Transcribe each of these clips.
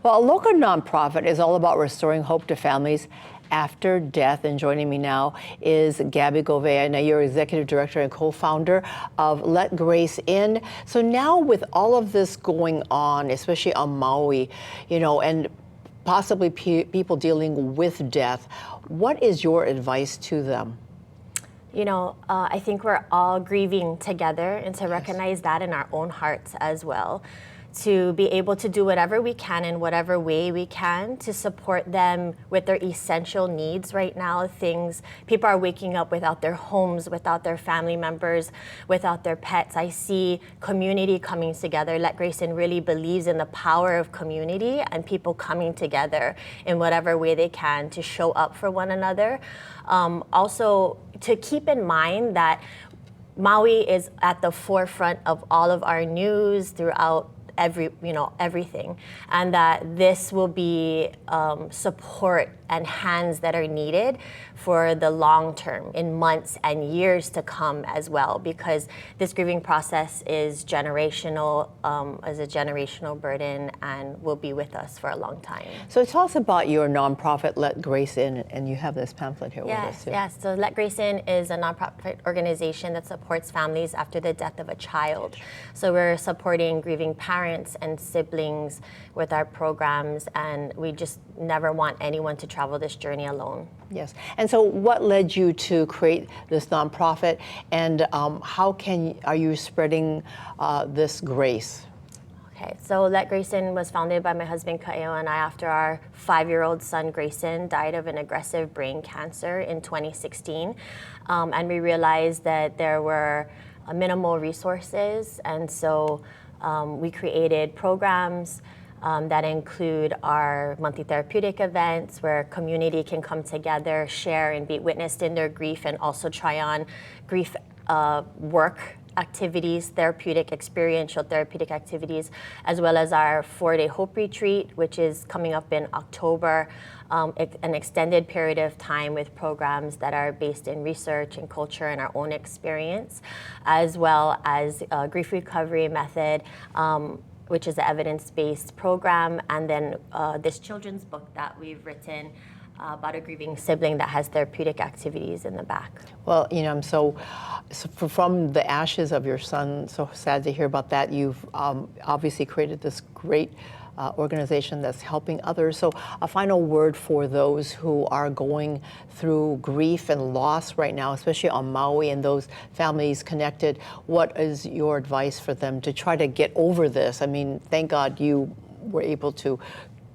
Well, a local nonprofit is all about restoring hope to families after death. And joining me now is Gabby Gouveia. Now, you're executive director and co-founder of Let Grace In. So now with all of this going on, especially on Maui, and possibly people dealing with death, what is your advice to them? I think we're all grieving together, and to recognize that in our own hearts as well, to be able to do whatever we can in whatever way we can to support them with their essential needs right now. People are waking up without their homes, without their family members, without their pets. I see community coming together. Let Grace In really believes in the power of community and people coming together in whatever way they can to show up for one another. Also, to keep in mind that Maui is at the forefront of all of our news throughout everything, and that this will be support and hands that are needed for the long term, in months and years to come as well, because this grieving process is generational, as a generational burden, and will be with us for a long time. So tell us about your nonprofit, Let Grace In, and you have this pamphlet here with us too. Yes, so Let Grace In is a nonprofit organization that supports families after the death of a child. So we're supporting grieving parents and siblings with our programs, and we just never want anyone to travel this journey alone. Yes, and so what led you to create this nonprofit, and how are you spreading this grace? Okay, so Let Grace In was founded by my husband Kaeo and I after our 5-year-old son Grayson died of an aggressive brain cancer in 2016, and we realized that there were minimal resources, and so we created programs that include our monthly therapeutic events where community can come together, share, and be witnessed in their grief, and also try on grief work activities, experiential therapeutic activities, as well as our 4-day Hope Retreat, which is coming up in October, an extended period of time with programs that are based in research and culture and our own experience, as well as a grief recovery method, which is an evidence-based program, and then this children's book that we've written about a grieving sibling that has therapeutic activities in the back. Well, I'm so from the ashes of your son, so sad to hear about that. You've obviously created this great organization that's helping others. So a final word for those who are going through grief and loss right now, especially on Maui and those families connected. What is your advice for them to try to get over this? I mean, thank God you were able to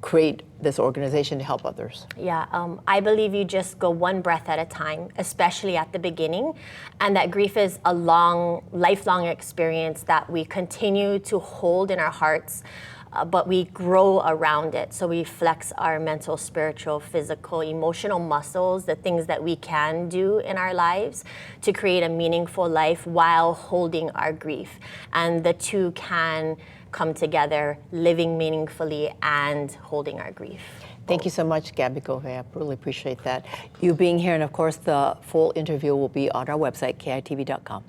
create this organization to help others. Yeah, I believe you just go one breath at a time, especially at the beginning, and that grief is a lifelong experience that we continue to hold in our hearts, but we grow around it. So we flex our mental, spiritual, physical, emotional muscles, the things that we can do in our lives to create a meaningful life while holding our grief. And the two can come together, living meaningfully and holding our grief. Thank you so much, Gabby Gouveia. I really appreciate that. You being here, and of course, the full interview will be on our website, kitv.com.